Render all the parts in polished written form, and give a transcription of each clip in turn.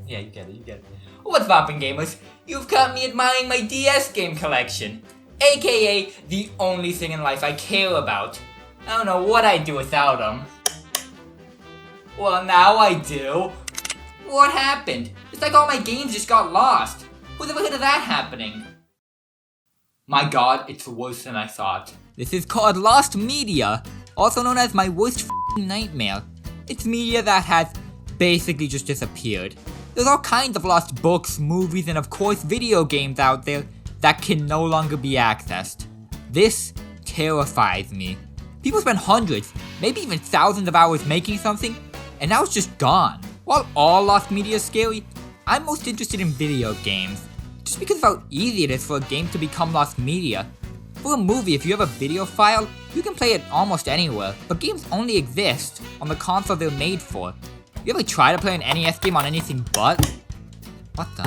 Yeah, you get it. What's poppin', gamers? You've caught me admiring my DS game collection, aka the only thing in life I care about. I don't know what I'd do without them. Well, now I do. What happened? It's like all my games just got lost. Who's ever heard of that happening? My god, it's worse than I thought. This is called lost media, also known as my worst f***ing nightmare. It's media that has basically just disappeared. There's all kinds of lost books, movies, and of course video games out there that can no longer be accessed. This terrifies me. People spend hundreds, maybe even thousands of hours making something, and now it's just gone. While all lost media is scary, I'm most interested in video games, just because of how easy it is for a game to become lost media. For a movie, if you have a video file, you can play it almost anywhere, but games only exist on the console they're made for. You ever try to play an NES game on anything but? What the?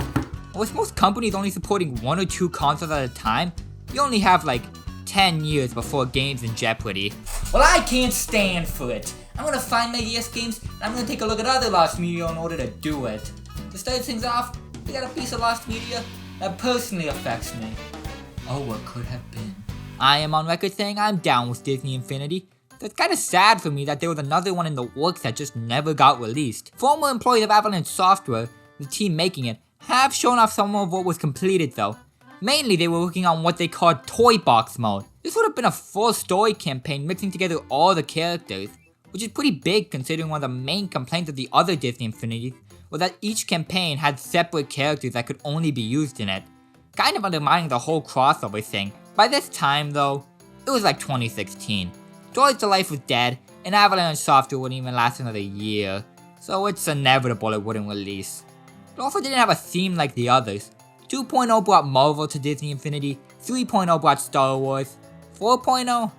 Well, with most companies only supporting 1 or 2 consoles at a time, you only have like 10 years before game's in jeopardy. Well, I can't stand for it. I'm gonna find my DS games, and I'm gonna take a look at other lost media in order to do it. To start things off, we got a piece of lost media that personally affects me. Oh, what could have been. I am on record saying I'm down with Disney Infinity. So it's kinda sad for me that there was another one in the works that just never got released. Former employees of Avalanche Software, the team making it, have shown off some of what was completed though. Mainly they were working on what they called Toy Box Mode. This would have been a full story campaign mixing together all the characters, which is pretty big considering one of the main complaints of the other Disney Infinities was that each campaign had separate characters that could only be used in it, kind of undermining the whole crossover thing. By this time though, it was like 2016. Toys to Life was dead, and Avalanche Software wouldn't even last another year, so it's inevitable it wouldn't release. It also didn't have a theme like the others. 2.0 brought Marvel to Disney Infinity, 3.0 brought Star Wars, 4.0?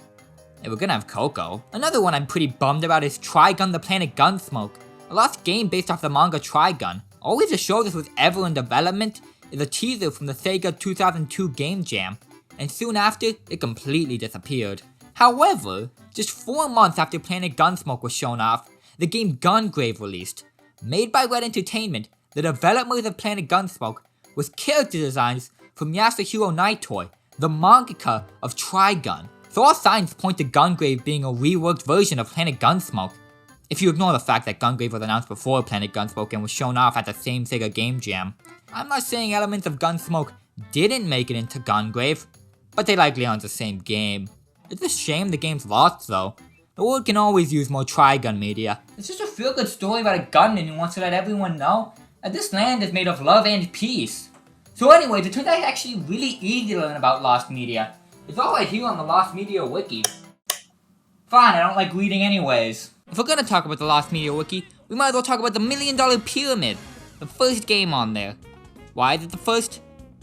They were gonna have Coco. Another one I'm pretty bummed about is Trigun the Planet Gunsmoke, a lost game based off the manga Trigun. Always a show this was ever in development is a teaser from the Sega 2002 Game Jam, and soon after, it completely disappeared. However, just 4 months after Planet Gunsmoke was shown off, the game Gungrave released. Made by Red Entertainment, the developers of Planet Gunsmoke with character designs from Yasuhiro Naitoi, the mangaka of Trigun. So all signs point to Gungrave being a reworked version of Planet Gunsmoke. If you ignore the fact that Gungrave was announced before Planet Gunsmoke and was shown off at the same Sega Game Jam. I'm not saying elements of Gunsmoke didn't make it into Gungrave, but they likely aren't the same game. It's a shame the game's lost though. The world can always use more Trigun media. It's just a feel-good story about a gun and he wants to let everyone know that this land is made of love and peace. So anyways, it turns out it's actually really easy to learn about lost media. It's all right here on the Lost Media Wiki. Fine, I don't like reading anyways. If we're gonna talk about the Lost Media Wiki, we might as well talk about the $1 Million Pyramid, the first game on there. Why is it the first?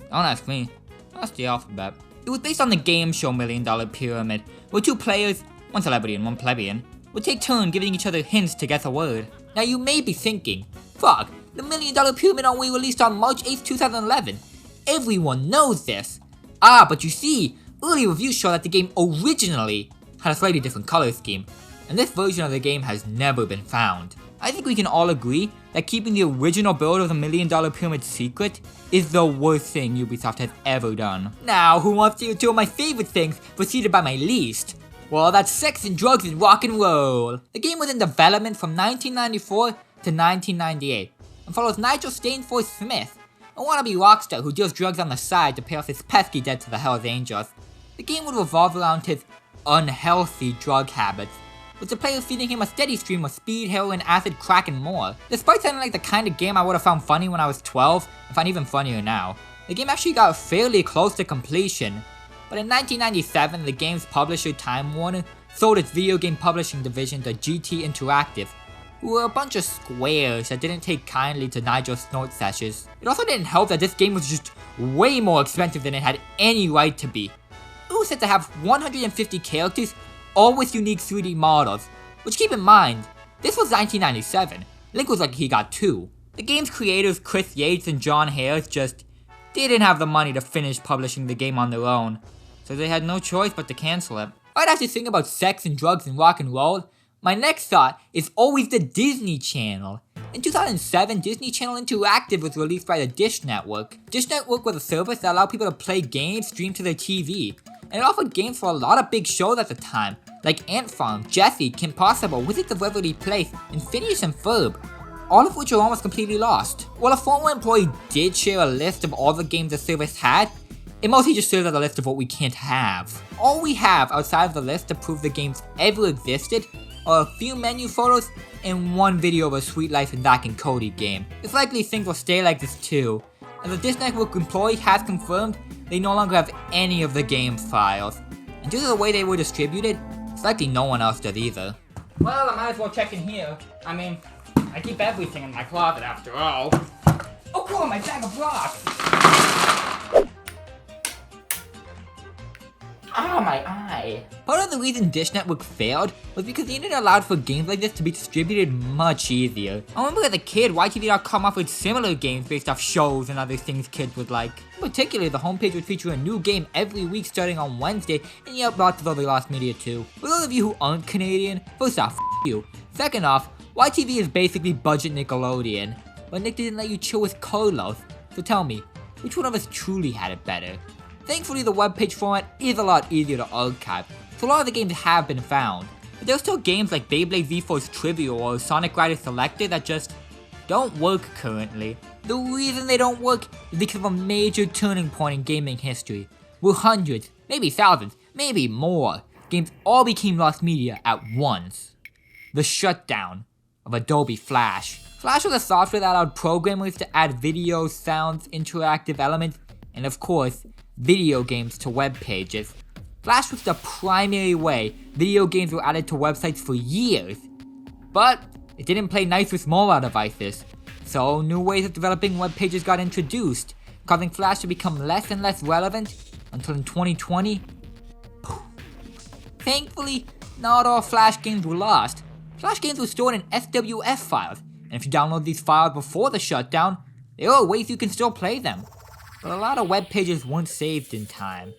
Don't ask me. Ask the alphabet. It was based on the game show $1 Million Pyramid, where 2 players, one celebrity and one plebeian, would take turns giving each other hints to guess a word. Now you may be thinking, fuck, the $1 Million Pyramid only released on March 8th, 2011. Everyone knows this. Ah, but you see, early reviews show that the game originally had a slightly different color scheme, and this version of the game has never been found. I think we can all agree that keeping the original build of the $1 Million Pyramid secret is the worst thing Ubisoft has ever done. Now, who wants to hear 2 of my favorite things preceded by my least? Well, that's sex and drugs and rock and roll. The game was in development from 1994 to 1998, and follows Nigel Stainsforth Smith, a wannabe rockstar who deals drugs on the side to pay off his pesky debt to the Hells Angels. The game would revolve around his unhealthy drug habits, with the player feeding him a steady stream of speed, heroin, acid, crack, and more. Despite sounding like the kind of game I would have found funny when I was 12, and find even funnier now, the game actually got fairly close to completion. But in 1997, the game's publisher Time Warner sold its video game publishing division to GT Interactive, who were a bunch of squares that didn't take kindly to Nigel's snort sessions. It also didn't help that this game was just way more expensive than it had any right to be. It was said to have 150 characters, all with unique 3D models, which keep in mind, this was 1997, Link was like he got 2. The game's creators Chris Yates and John Harris just didn't have the money to finish publishing the game on their own, so they had no choice but to cancel it. Right after thinking about sex and drugs and rock and roll, My next thought is always the Disney Channel. In 2007, Disney Channel Interactive was released by the Dish Network. Dish Network was a service that allowed people to play games streamed to their TV, and it offered games for a lot of big shows at the time, like Ant Farm, Jessie, Kim Possible, Wizards of Waverly Place, and Phineas and Ferb, all of which are almost completely lost. While a former employee did share a list of all the games the service had, it mostly just serves as a list of what we can't have. All we have outside of the list to prove the games ever existed are a few menu photos and one video of a Sweet Life and Zack and Cody game. It's likely things will stay like this too, and the Dish Network employee has confirmed they no longer have any of the game files. And due to the way they were distributed, it's likely no one else does either. Well, I might as well check in here. I mean, I keep everything in my closet after all. Oh cool, my bag of rocks! Ah, my eye. Part of the reason Dish Network failed was because the internet allowed for games like this to be distributed much easier. I remember as a kid, YTV.com offered similar games based off shows and other things kids would like. In particular, the homepage would feature a new game every week starting on Wednesday, and yet lots of other lost media too. For those of you who aren't Canadian, first off, f you. Second off, YTV is basically budget Nickelodeon, but Nick didn't let you chill with Carlos, so tell me, which one of us truly had it better? Thankfully, the webpage format is a lot easier to archive, so a lot of the games have been found. But there are still games like Beyblade Z-Force Trivia or Sonic Rider Selected that just don't work currently. The reason they don't work is because of a major turning point in gaming history, where hundreds, maybe thousands, maybe more, games all became lost media at once. The shutdown of Adobe Flash. Flash was a software that allowed programmers to add videos, sounds, interactive elements, and of course, video games to web pages. Flash was the primary way video games were added to websites for years, but it didn't play nice with mobile devices, so new ways of developing web pages got introduced, causing Flash to become less and less relevant until in 2020, poof. Thankfully, not all Flash games were lost. Flash games were stored in SWF files, and if you download these files before the shutdown, there are ways you can still play them. But a lot of web pages weren't saved in time.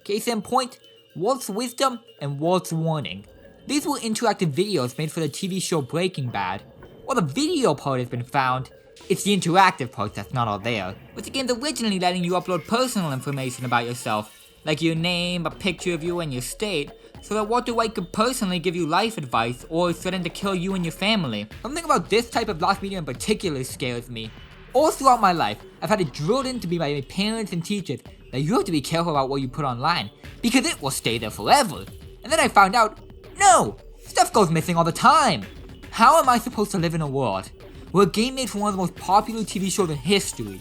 Case in point, Walt's Wisdom and Walt's Warning. These were interactive videos made for the TV show Breaking Bad. While the video part has been found, it's the interactive part that's not all there. With the games originally letting you upload personal information about yourself, like your name, a picture of you, and your state, so that Walter White could personally give you life advice or threaten to kill you and your family. Something about this type of lost media in particular scares me. All throughout my life, I've had it drilled into me by my parents and teachers that you have to be careful about what you put online, because it will stay there forever. And then I found out, no! Stuff goes missing all the time! How am I supposed to live in a world where a game made for one of the most popular TV shows in history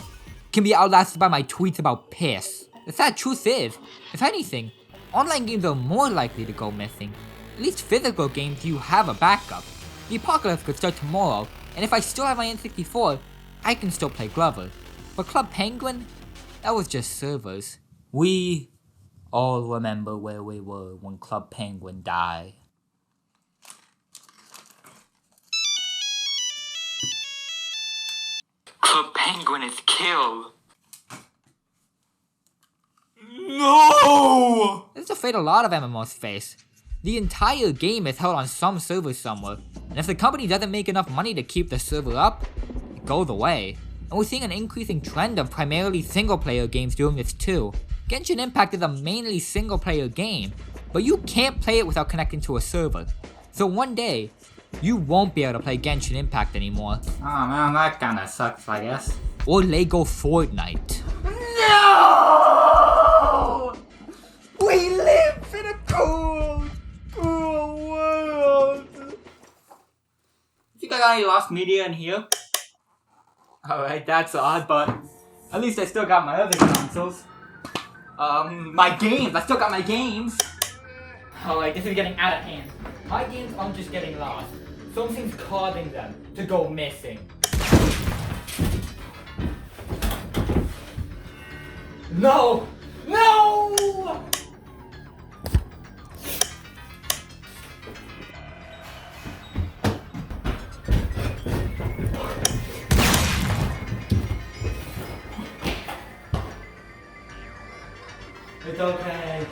can be outlasted by my tweets about piss? The sad truth is, if anything, online games are more likely to go missing. At least physical games, you have a backup. The apocalypse could start tomorrow, and if I still have my N64, I can still play Glover. But Club Penguin? That was just servers. We all remember where we were when Club Penguin died. Club Penguin is killed. No! This is the fate a lot of MMOs face. The entire game is held on some server somewhere, and if the company doesn't make enough money to keep the server up, it goes away. And we're seeing an increasing trend of primarily single-player games doing this too. Genshin Impact is a mainly single-player game, but you can't play it without connecting to a server. So one day, you won't be able to play Genshin Impact anymore. Oh man, that kinda sucks, I guess. Or Lego Fortnite. No! We live in a cold, cruel world! You got any lost media in here? Alright, that's odd, but at least I still got my other consoles. My games! I still got my games! Alright, this is getting out of hand. My games aren't just getting lost. Something's causing them to go missing. No! No! It's okay.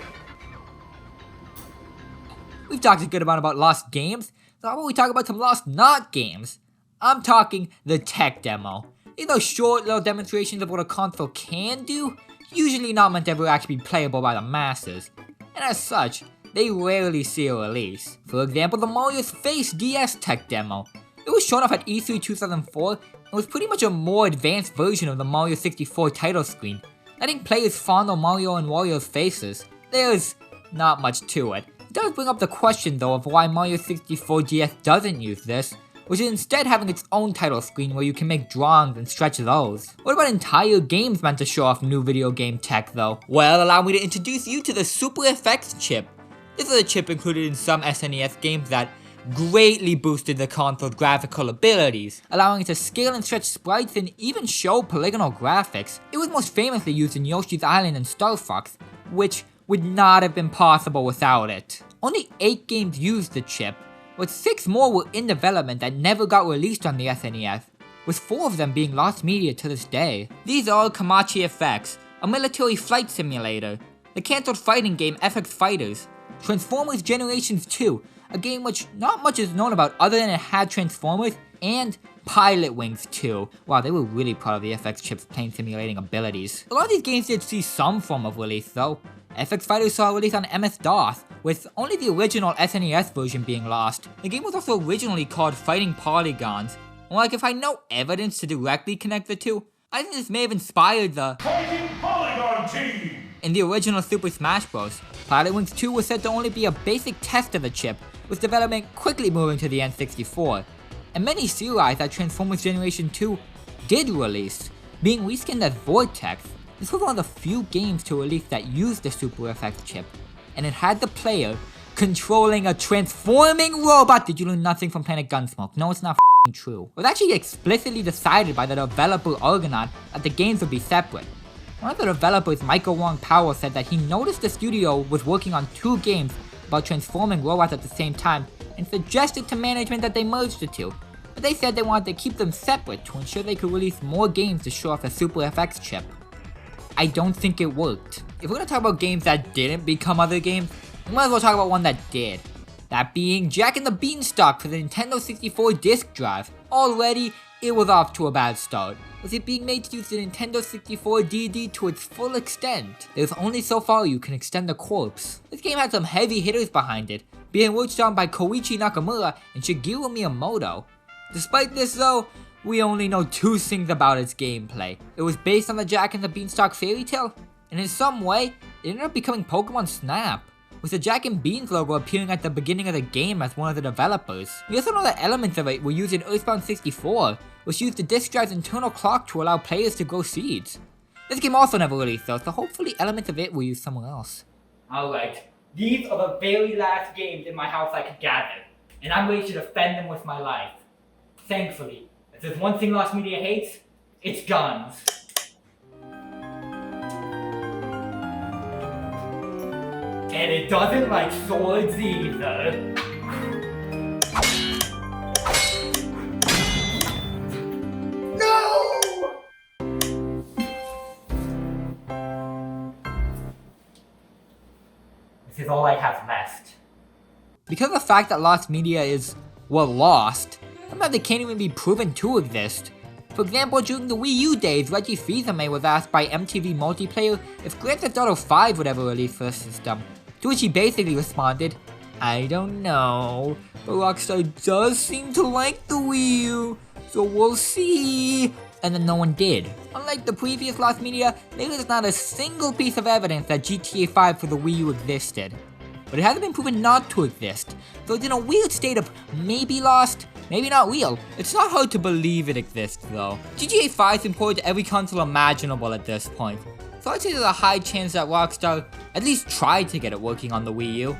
We've talked a good amount about lost games, so So how about we talk about some Lost Not games? I'm talking the tech demo. These are short little demonstrations of what a console can do, usually not meant to ever actually be playable by the masses, and as such, they rarely see a release. For example, the Mario's Face DS tech demo. It was shown off at E3 2004 and was pretty much a more advanced version of the Mario 64 title screen, letting players fondle Mario and Wario's faces. There's not much to it. It does bring up the question though of why Mario 64 DS doesn't use this, which is instead having its own title screen where you can make drawings and stretch those. What about entire games meant to show off new video game tech though? Well, allow me to introduce you to the Super FX chip. This is a chip included in some SNES games that greatly boosted the console's graphical abilities, allowing it to scale and stretch sprites and even show polygonal graphics. It was most famously used in Yoshi's Island and Star Fox, which would not have been possible without it. Only 8 games used the chip, but 6 more were in development that never got released on the SNES, with 4 of them being lost media to this day. These are Kamachi FX, a military flight simulator, the cancelled fighting game FX Fighters, Transformers Generations 2, a game which not much is known about other than it had Transformers, and Pilot Wings 2. Wow, they were really proud of the FX chip's plane simulating abilities. A lot of these games did see some form of release though. FX Fighters saw a release on MS-DOS, with only the original SNES version being lost. The game was also originally called Fighting Polygons, and like if I had no evidence to directly connect the two, I think this may have inspired the Fighting Polygon Team! In the original Super Smash Bros., Pilot Wings 2 was said to only be a basic test of the chip, with development quickly moving to the N64. And many theorized that Transformers Generation 2 did release, being reskinned as Vortex. This was one of the few games to release that used the Super FX chip, and it had the player controlling a transforming robot. Did you learn nothing from Planet Gunsmoke? No, it's not f***ing true. It was actually explicitly decided by the developer Argonaut that the games would be separate. One of the developers, Michael Wong Powell, said that he noticed the studio was working on 2 games about transforming robots at the same time and suggested to management that they merge the two, but they said they wanted to keep them separate to ensure they could release more games to show off the Super FX chip. I don't think it worked. If we're gonna talk about games that didn't become other games, we might as well talk about one that did. That being Jak and the Beanstalk for the Nintendo 64 disk drive. Already, it was off to a bad start, with it being made to use the Nintendo 64 DD to its full extent. There's only so far you can extend the corpse. This game had some heavy hitters behind it, being worked on by Koichi Nakamura and Shigeru Miyamoto. Despite this though, we only know 2 things about its gameplay. It was based on the Jak and the Beanstalk fairy tale, and in some way, it ended up becoming Pokemon Snap, with the Jak and Beans logo appearing at the beginning of the game as one of the developers. We also know that elements of it were used in Earthbound 64, which used the disk drive's internal clock to allow players to grow seeds. This game also never released though, so hopefully elements of it were used somewhere else. Alright, these are the very last games in my house I could gather, and I'm ready to defend them with my life. Thankfully, if there's one thing Lost Media hates, it's guns. And it doesn't like swords either. No! This is all I have left. Because of the fact that Lost Media is, well, lost, sometimes they can't even be proven to exist. For example, during the Wii U days, Reggie Fils-Aimé was asked by MTV Multiplayer if Grand Theft Auto 5 would ever release for the system, to which he basically responded, I don't know, but Rockstar does seem to like the Wii U, so we'll see. And then no one did. Unlike the previous Lost Media, there is not a single piece of evidence that GTA 5 for the Wii U existed. But it hasn't been proven not to exist, so it's in a weird state of maybe lost, maybe not real. It's not hard to believe it exists though. GTA 5 is imported to every console imaginable at this point, so I'd say there's a high chance that Rockstar at least tried to get it working on the Wii U.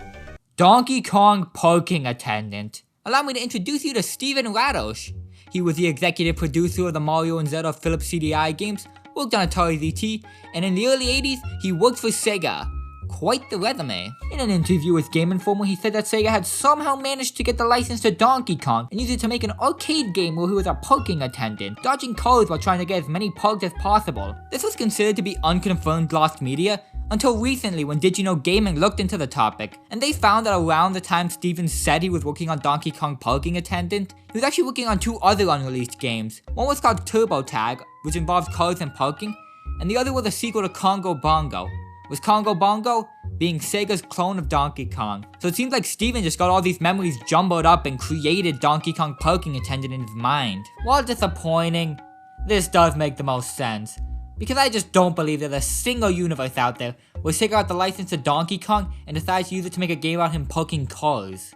Donkey Kong Parking Attendant. Allow me to introduce you to Steven Radosh. He was the executive producer of the Mario and Zelda Philips CDI games, worked on Atari ZT, and in the early 80s, he worked for Sega. Quite the resume. In an interview with Game Informer, he said that Sega had somehow managed to get the license to Donkey Kong and used it to make an arcade game where he was a parking attendant, dodging cars while trying to get as many parks as possible. This was considered to be unconfirmed Lost Media, Until recently when Did You Know Gaming looked into the topic, and they found that around the time Steven said he was working on Donkey Kong Parking Attendant, he was actually working on 2 other unreleased games. One was called Turbo Tag, which involved cars and parking, and the other was a sequel to Congo Bongo. Was Congo Bongo being Sega's clone of Donkey Kong. So it seems like Steven just got all these memories jumbled up and created Donkey Kong Parking Attendant in his mind. While disappointing, this does make the most sense, because I just don't believe there's a single universe out there where Sega got the license to Donkey Kong and decided to use it to make a game about him parking cars.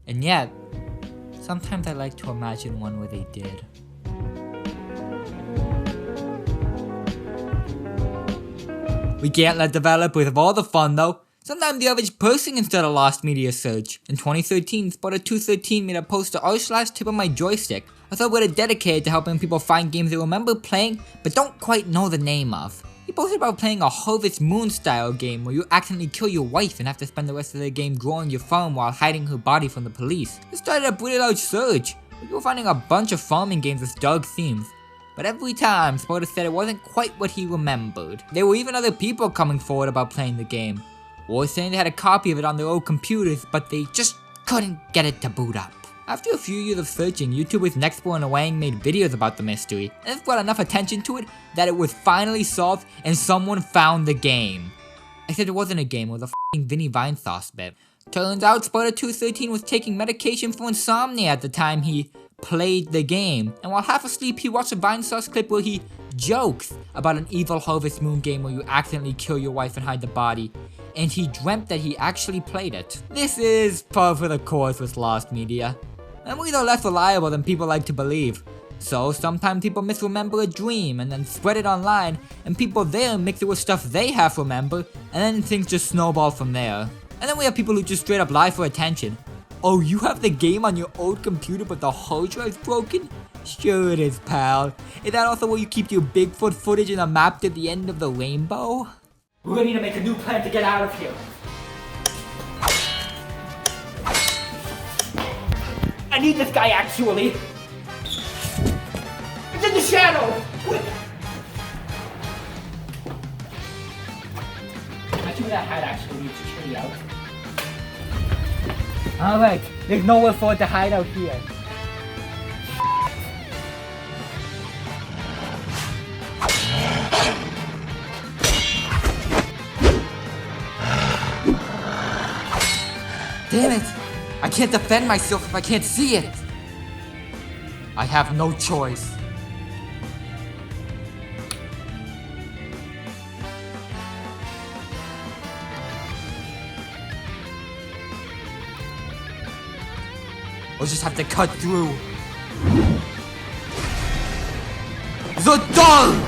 And yet, sometimes I like to imagine one where they did. We can't let developers have all the fun though. Sometimes the average person can start a lost media search. In 2013, Sparta213 made a post to r/tip of my joystick, a subreddit dedicated to helping people find games they remember playing but don't quite know the name of. He posted about playing a Harvest Moon style game where you accidentally kill your wife and have to spend the rest of the game growing your farm while hiding her body from the police. It started a pretty large surge, with people finding a bunch of farming games with dark themes. But every time, Sparta said it wasn't quite what he remembered. There were even other people coming forward about playing the game, or saying they had a copy of it on their old computers, but they just couldn't get it to boot up. After a few years of searching, YouTubers Nextborn and Wang made videos about the mystery, and this brought enough attention to it that it was finally solved and someone found the game. Except it wasn't a game, it was a f***ing Vinny Vinesauce bit. Turns out Sparta213 was taking medication for insomnia at the time he played the game, and while half asleep he watched a Vinesauce clip where he jokes about an evil Harvest Moon game where you accidentally kill your wife and hide the body, and he dreamt that he actually played it. This is par for the course with lost media. Memories are less reliable than people like to believe. So sometimes people misremember a dream and then spread it online, and people there mix it with stuff they half remember, and then things just snowball from there. And then we have people who just straight up lie for attention. Oh, you have the game on your old computer but the hard drive's broken? Sure it is, pal. Is that also where you keep your Bigfoot footage in a map to the end of the rainbow? We're gonna need to make a new plan to get out of here. I need this guy actually. It's in the shadow! Quick! I think that hat actually needs to chill out. Alright, there's nowhere for it to hide out here. Damn it! I can't defend myself if I can't see it! I have no choice. We'll just have to cut through. The door!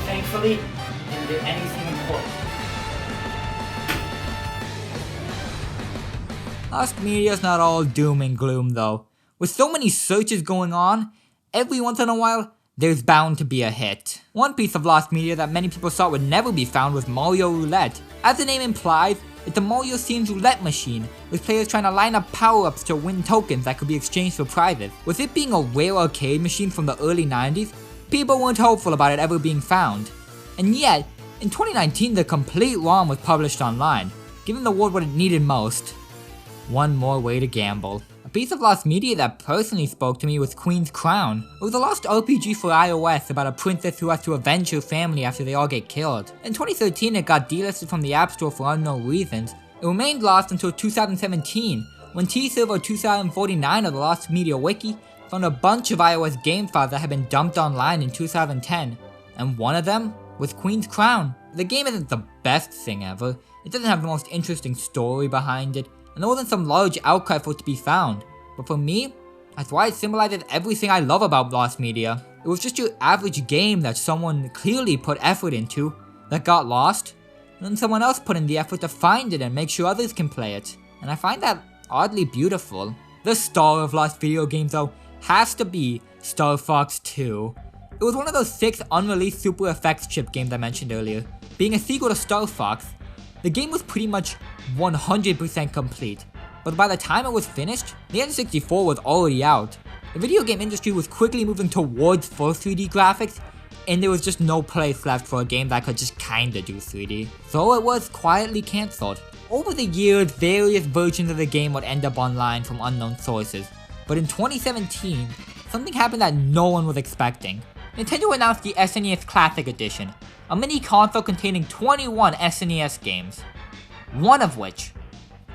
Thankfully, didn't do anything important. Lost media's not all doom and gloom though. With so many searches going on, every once in a while, there's bound to be a hit. One piece of lost media that many people thought would never be found was Mario Roulette. As the name implies, it's a Mario themed roulette machine, with players trying to line up power-ups to win tokens that could be exchanged for prizes. With it being a rare arcade machine from the early 90s, people weren't hopeful about it ever being found. And yet, in 2019 the complete ROM was published online, giving the world what it needed most. One more way to gamble. A piece of lost media that personally spoke to me was Queen's Crown. It was a lost RPG for iOS about a princess who has to avenge her family after they all get killed. In 2013 it got delisted from the App Store for unknown reasons. It remained lost until 2017, when T-Server 2049 of the Lost Media Wiki found a bunch of iOS game files that had been dumped online in 2010, and one of them was Queen's Crown. The game isn't the best thing ever, it doesn't have the most interesting story behind it, and there wasn't some large outcry for it to be found. But for me, that's why it symbolizes everything I love about lost media. It was just your average game that someone clearly put effort into, that got lost, and then someone else put in the effort to find it and make sure others can play it. and I find that oddly beautiful. The star of Lost video games though has to be Star Fox 2. It was one of those 6 unreleased Super Effects chip games I mentioned earlier. Being a sequel to Star Fox, the game was pretty much 100% complete, but by the time it was finished, the N64 was already out. The video game industry was quickly moving towards full 3D graphics, and there was just no place left for a game that could just kinda do 3D. So it was quietly cancelled. Over the years, various versions of the game would end up online from unknown sources, but in 2017, something happened that no one was expecting. Nintendo announced the SNES Classic Edition, a mini console containing 21 SNES games, one of which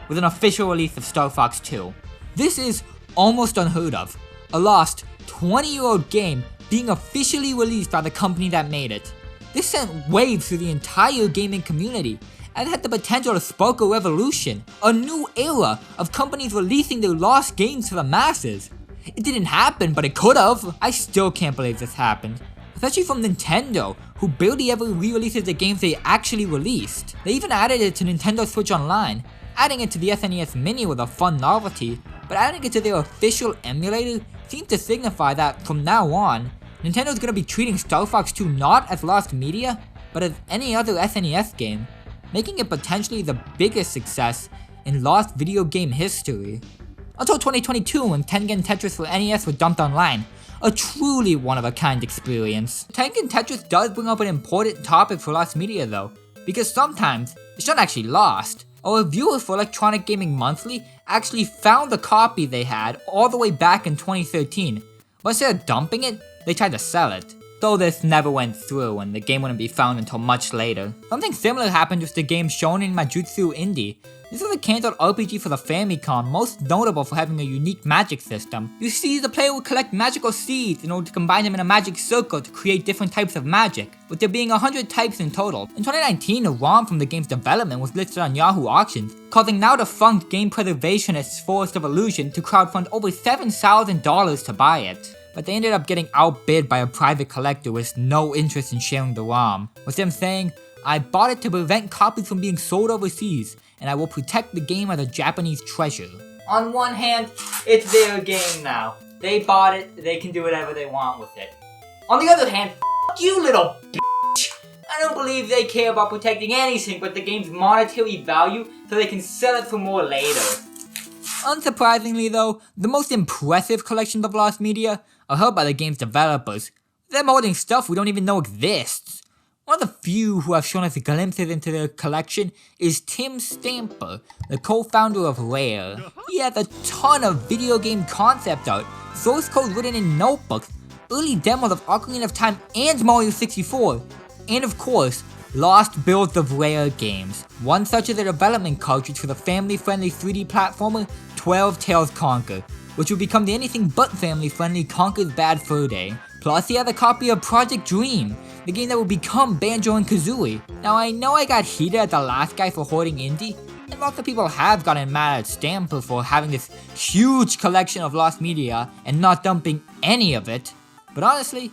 was an official release of Star Fox 2. This is almost unheard of, a lost 20-year-old game being officially released by the company that made it. This sent waves through the entire gaming community and had the potential to spark a revolution, a new era of companies releasing their lost games to the masses. It didn't happen, but it could have. I still can't believe this happened. Especially from Nintendo, who barely ever re-releases the games they actually released. They even added it to Nintendo Switch Online. Adding it to the SNES Mini was a fun novelty, but adding it to their official emulator seems to signify that from now on, Nintendo's gonna be treating Star Fox 2 not as lost media, but as any other SNES game, making it potentially the biggest success in lost video game history. Until 2022 when Tengen Tetris for NES was dumped online, a truly one-of-a-kind experience. Tengen Tetris does bring up an important topic for lost media though, because sometimes it's not actually lost. A reviewer for Electronic Gaming Monthly actually found the copy they had all the way back in 2013, but instead of dumping it, they tried to sell it. Though this never went through and the game wouldn't be found until much later. Something similar happened with the game Shonen Majutsu Indie. This was a cancelled RPG for the Famicom, most notable for having a unique magic system. You see, the player would collect magical seeds in order to combine them in a magic circle to create different types of magic, with there being 100 types in total. In 2019, a ROM from the game's development was listed on Yahoo Auctions, causing now defunct game preservationists Forest of Illusion to crowdfund over $7,000 to buy it. But they ended up getting outbid by a private collector with no interest in sharing the ROM, with them saying, "I bought it to prevent copies from being sold overseas, and I will protect the game as a Japanese treasure." On one hand, it's their game now. They bought it, they can do whatever they want with it. On the other hand, f*** you little bitch! I don't believe they care about protecting anything but the game's monetary value so they can sell it for more later. Unsurprisingly though, the most impressive collections of lost media are held by the game's developers. They're holding stuff we don't even know exists. One of the few who have shown us glimpses into their collection is Tim Stamper, the co-founder of Rare. He has a ton of video game concept art, source code written in notebooks, early demos of Ocarina of Time and Mario 64, and of course, lost builds of Rare games. One such is a development cartridge for the family-friendly 3D platformer 12 Tales Conquer, which will become the anything but family-friendly Conker's Bad Fur Day. Plus, he has a copy of Project Dream, the game that will become Banjo and Kazooie. Now, I know I got heated at the last guy for hoarding indie, and lots of people have gotten mad at Stamper for having this huge collection of lost media and not dumping any of it. But honestly,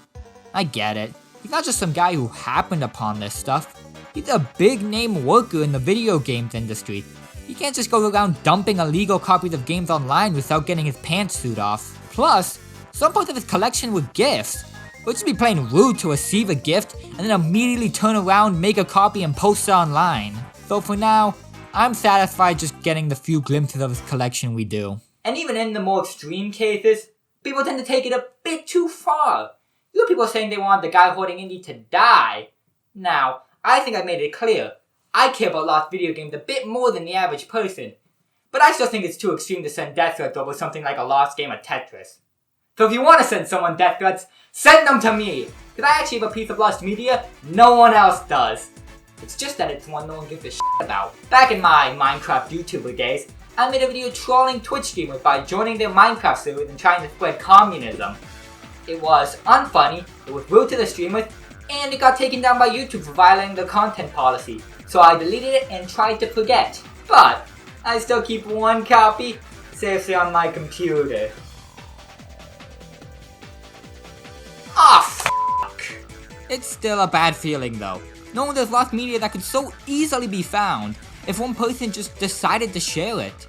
I get it. He's not just some guy who happened upon this stuff. He's a big name worker in the video games industry. He can't just go around dumping illegal copies of games online without getting his pantsuit off. Plus, some parts of his collection were gifts. It would just be plain rude to receive a gift and then immediately turn around, make a copy, and post it online. So for now, I'm satisfied just getting the few glimpses of his collection we do. And even in the more extreme cases, people tend to take it a bit too far. You have people saying they want the guy hoarding indie to die. Now, I think I made it clear. I care about lost video games a bit more than the average person. But I still think it's too extreme to send death threats over something like a lost game of Tetris. So if you want to send someone death threats, send them to me! Because I actually have a piece of lost media no one else does. It's just that it's one no one gives a shit about. Back in my Minecraft YouTuber days, I made a video trolling Twitch streamers by joining their Minecraft servers and trying to spread communism. It was unfunny, it was rude to the streamers, and it got taken down by YouTube for violating their content policy. So I deleted it and tried to forget. But I still keep one copy safely on my computer. Fuck! It's still a bad feeling though, knowing there's lost media that could so easily be found if one person just decided to share it.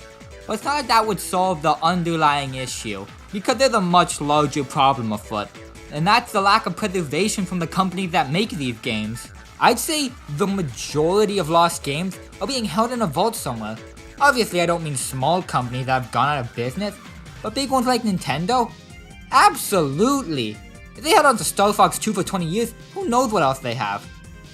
But it's not like that would solve the underlying issue, because there's a much larger problem afoot, and that's the lack of preservation from the companies that make these games. I'd say the majority of lost games are being held in a vault somewhere. Obviously I don't mean small companies that have gone out of business, but big ones like Nintendo? Absolutely! If they held on to Star Fox 2 for 20 years, who knows what else they have?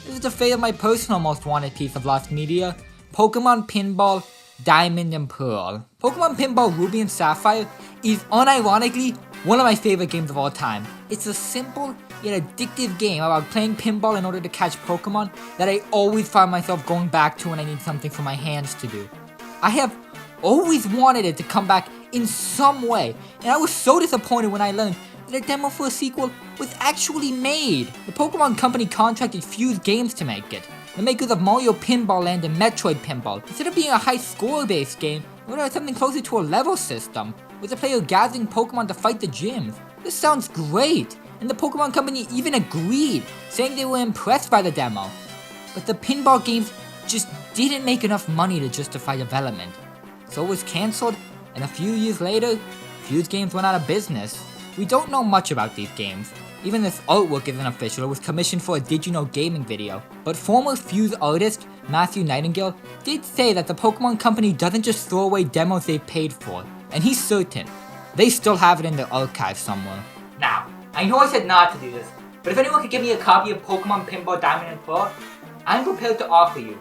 This is the fate of my personal most wanted piece of lost media, Pokemon Pinball Diamond and Pearl. Pokemon Pinball Ruby and Sapphire is unironically one of my favorite games of all time. It's a simple yet addictive game about playing pinball in order to catch Pokemon that I always find myself going back to when I need something for my hands to do. I have always wanted it to come back in some way, and I was so disappointed when I learned that a demo for a sequel was actually made. The Pokemon Company contracted Fuse Games to make it, the makers of Mario Pinball Land and Metroid Pinball. Instead of being a high score-based game, we wanted something closer to a level system, with the player gathering Pokemon to fight the gyms. This sounds great, and the Pokemon Company even agreed, saying they were impressed by the demo. But the pinball games just didn't make enough money to justify development. So it was cancelled, and a few years later, Fuse Games went out of business. We don't know much about these games. Even this artwork isn't official, it was commissioned for a Did You Know gaming video. But former Fuse artist Matthew Nightingale did say that the Pokemon Company doesn't just throw away demos they've paid for, and he's certain they still have it in their archive somewhere. Now, I know I said not to do this, but if anyone could give me a copy of Pokemon Pinball Diamond and Pearl, I'm prepared to offer you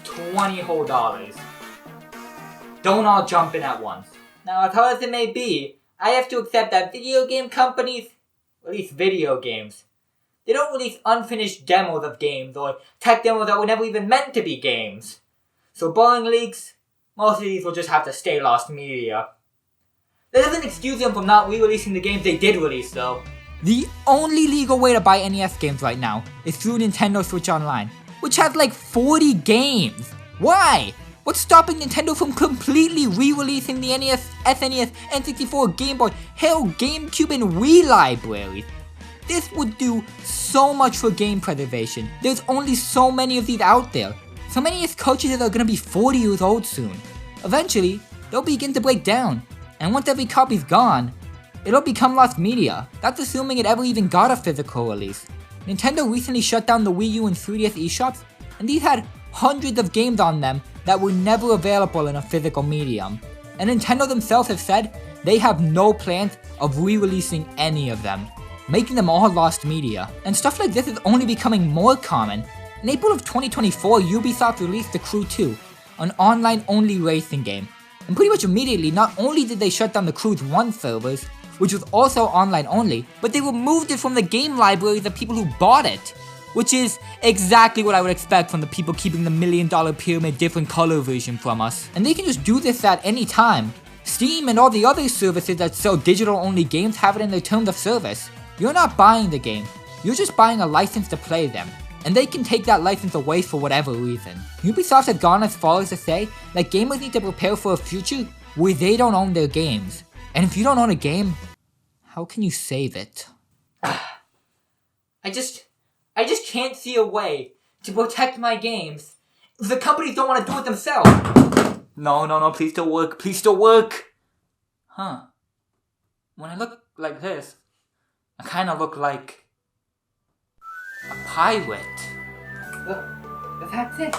$20 whole. Don't all jump in at once. Now, as hard as it may be, I have to accept that video game companies release video games. They don't release unfinished demos of games or tech demos that were never even meant to be games. So barring leaks, most of these will just have to stay lost media. That doesn't excuse them from not re-releasing the games they did release though. The only legal way to buy NES games right now is through Nintendo Switch Online, which has like 40 games. Why? What's stopping Nintendo from completely re-releasing the NES, SNES, N64, Game Boy, hell, GameCube, and Wii libraries? This would do so much for game preservation. There's only so many of these out there. Some NES cartridges are gonna be 40 years old soon. Eventually, they'll begin to break down, and once every copy's gone, it'll become lost media. That's assuming it ever even got a physical release. Nintendo recently shut down the Wii U and 3DS eShops, and these had hundreds of games on them that were never available in a physical medium. And Nintendo themselves have said they have no plans of re-releasing any of them, making them all lost media. And stuff like this is only becoming more common. In April of 2024, Ubisoft released The Crew 2, an online-only racing game. And pretty much immediately, not only did they shut down the Crew's 1 servers, which was also online only, but they removed it from the game libraries of people who bought it. Which is exactly what I would expect from the people keeping the $1 Million Pyramid different color version from us. And they can just do this at any time. Steam and all the other services that sell digital only games have it in their terms of service. You're not buying the game, you're just buying a license to play them. And they can take that license away for whatever reason. Ubisoft has gone as far as to say that gamers need to prepare for a future where they don't own their games. And if you don't own a game, how can you save it? I just can't see a way to protect my games if the companies don't want to do it themselves. No, please still work. Huh. When I look like this, I kind of look like a pirate. That's it.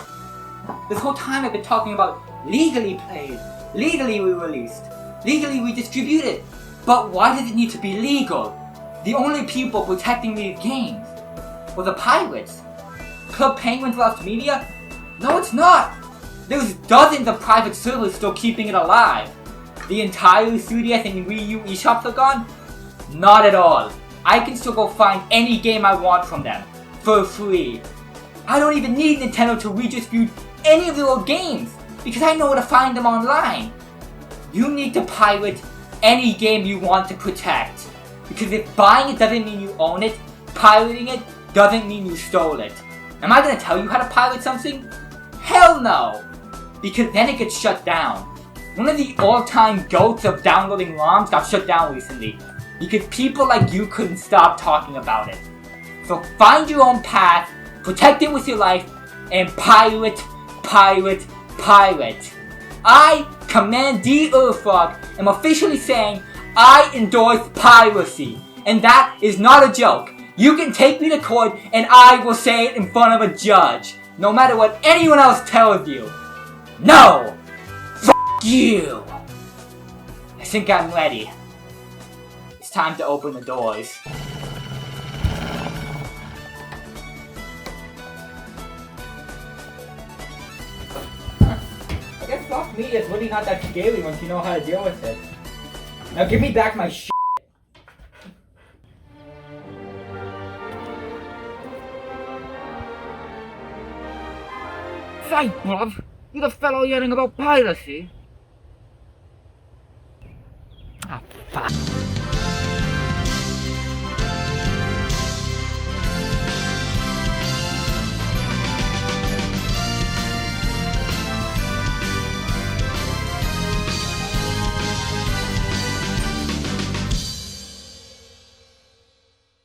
This whole time I've been talking about legally played, legally re-released, legally redistributed. But why does it need to be legal? The only people protecting these games were the pirates. Club Penguin's lost media? No, it's not! There's dozens of private servers still keeping it alive. The entire 3DS and Wii U eShops are gone? Not at all. I can still go find any game I want from them, for free. I don't even need Nintendo to redistribute any of their old games, because I know where to find them online. You need to pirate any game you want to protect, because if buying it doesn't mean you own it, pirating it doesn't mean you stole it. Am I gonna tell you how to pirate something? Hell no! Because then it gets shut down. One of the all-time goats of downloading ROMs got shut down recently, because people like you couldn't stop talking about it. So find your own path, protect it with your life, and pirate. I Command D Urfrog, am officially saying I endorse piracy. And that is not a joke. You can take me to court and I will say it in front of a judge. No matter what anyone else tells you. No! F*** you! I think I'm ready. It's time to open the doors. I guess fuck me, it's really not that scary once you know how to deal with it. Now give me back my shit. Say, bruv, you the fellow yelling about piracy? Ah, fuck.